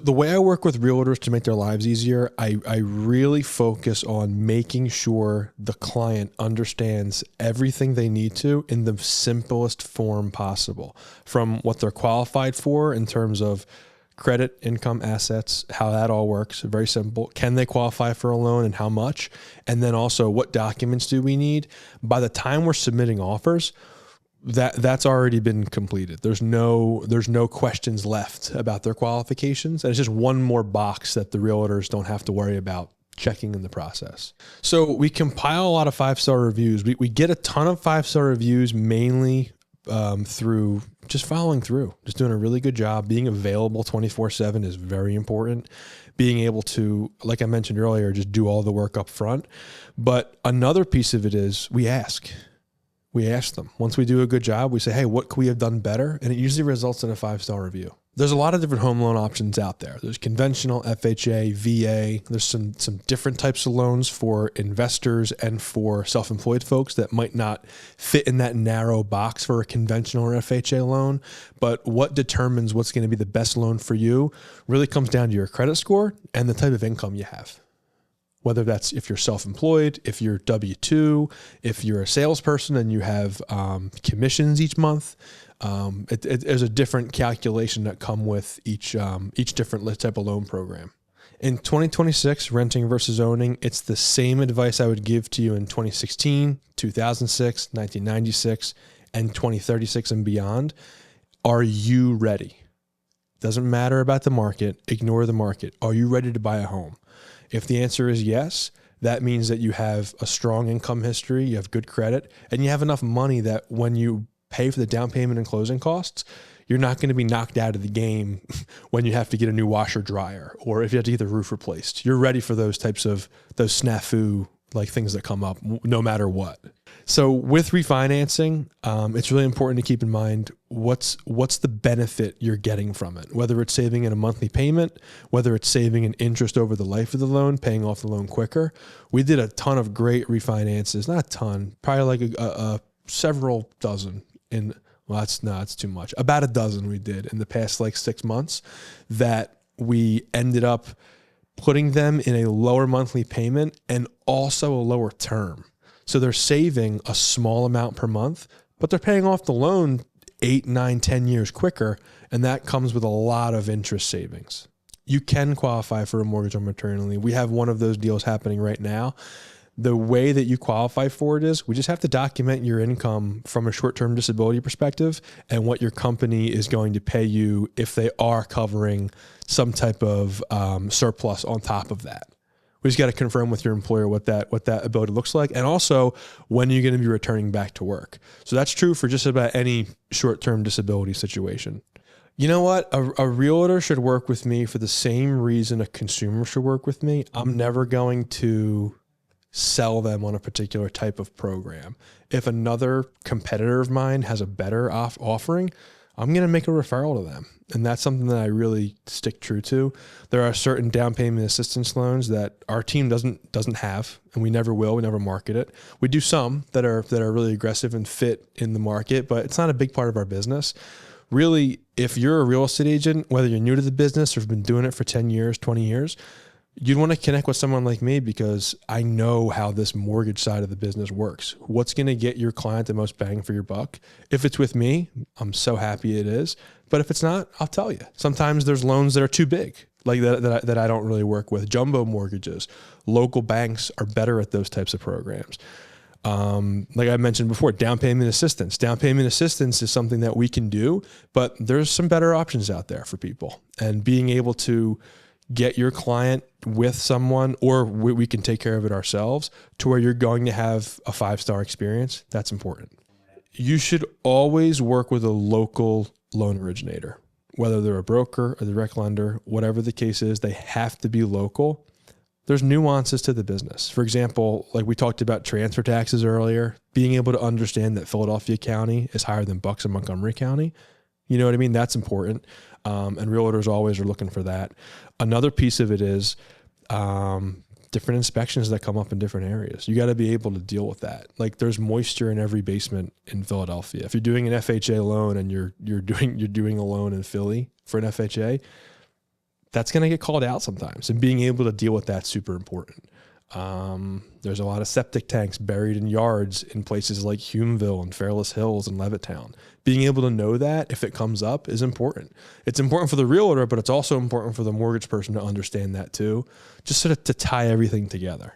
The way I work with realtors to make their lives easier, I really focus on making sure the client understands everything they need to in the simplest form possible, from what they're qualified for in terms of credit, income, assets, how that all works. Very simple. Can they qualify for a loan and how much? And then also, what documents do we need? By the time we're submitting offers, that's already been completed. There's no questions left about their qualifications. And it's just one more box that the realtors don't have to worry about checking in the process. So we compile a lot of 5-star reviews. We get a ton of 5-star reviews mainly through just following through, just doing a really good job. Being available 24/7 is very important. Being able to, like I mentioned earlier, just do all the work up front. But another piece of it is we ask them. Once we do a good job, we say, hey, what could we have done better? And it usually results in a 5-star review. There's a lot of different home loan options out there. There's conventional, FHA, VA. There's some different types of loans for investors and for self-employed folks that might not fit in that narrow box for a conventional or FHA loan. But what determines what's going to be the best loan for you really comes down to your credit score and the type of income you have. Whether that's if you're self-employed, if you're W-2, if you're a salesperson and you have commissions each month, there's a different calculation that come with each different type of loan program. In 2026, renting versus owning, it's the same advice I would give to you in 2016, 2006, 1996, and 2036 and beyond. Are you ready? Doesn't matter about the market. Ignore the market. Are you ready to buy a home? If the answer is yes, that means that you have a strong income history, you have good credit, and you have enough money that when you pay for the down payment and closing costs, you're not going to be knocked out of the game when you have to get a new washer dryer or if you have to get the roof replaced. You're ready for those types of those snafu like things that come up no matter what. So with refinancing, it's really important to keep in mind what's the benefit you're getting from it, whether it's saving in a monthly payment, whether it's saving in interest over the life of the loan, paying off the loan quicker. We did a ton of great refinances, not a ton, probably like a several dozen that's too much. About a dozen we did in the past like 6 months that we ended up putting them in a lower monthly payment and also a lower term. So they're saving a small amount per month, but they're paying off the loan 8, 9, 10 years quicker. And that comes with a lot of interest savings. You can qualify for a mortgage on maternity leave. We have one of those deals happening right now. The way that you qualify for it is we just have to document your income from a short-term disability perspective and what your company is going to pay you if they are covering some type of surplus on top of that. We just got to confirm with your employer what that ability looks like, and also when you're going to be returning back to work. So that's true for just about any short-term disability situation. You know what? A realtor should work with me for the same reason a consumer should work with me. I'm never going to sell them on a particular type of program. If another competitor of mine has a better offering, I'm going to make a referral to them. And that's something that I really stick true to. There are certain down payment assistance loans that our team doesn't have, and we never will. We never market it. We do some that are really aggressive and fit in the market, but it's not a big part of our business. Really, if you're a real estate agent, whether you're new to the business or have been doing it for 10 years, 20 years, you'd want to connect with someone like me because I know how this mortgage side of the business works. What's going to get your client the most bang for your buck? If it's with me, I'm so happy it is. But if it's not, I'll tell you. Sometimes there's loans that are too big, like that I don't really work with. Jumbo mortgages. Local banks are better at those types of programs. Like I mentioned before, down payment assistance. Down payment assistance is something that we can do, but there's some better options out there for people. And being able to get your client with someone, or we can take care of it ourselves, to where you're going to have a 5-star experience. That's important. You should always work with a local loan originator, whether they're a broker, a direct lender, whatever the case is, they have to be local. There's nuances to the business. For example, like we talked about transfer taxes earlier, being able to understand that Philadelphia County is higher than Bucks and Montgomery County. You know what I mean? That's important. And realtors always are looking for that. Another piece of it is different inspections that come up in different areas. You got to be able to deal with that. Like there's moisture in every basement in Philadelphia. If you're doing an FHA loan and you're doing a loan in Philly for an FHA, that's going to get called out sometimes. And being able to deal with that's super important. There's a lot of septic tanks buried in yards in places like Humeville and Fairless Hills and Levittown. Being able to know that if it comes up is important. It's important for the realtor, but it's also important for the mortgage person to understand that too, just sort of to tie everything together.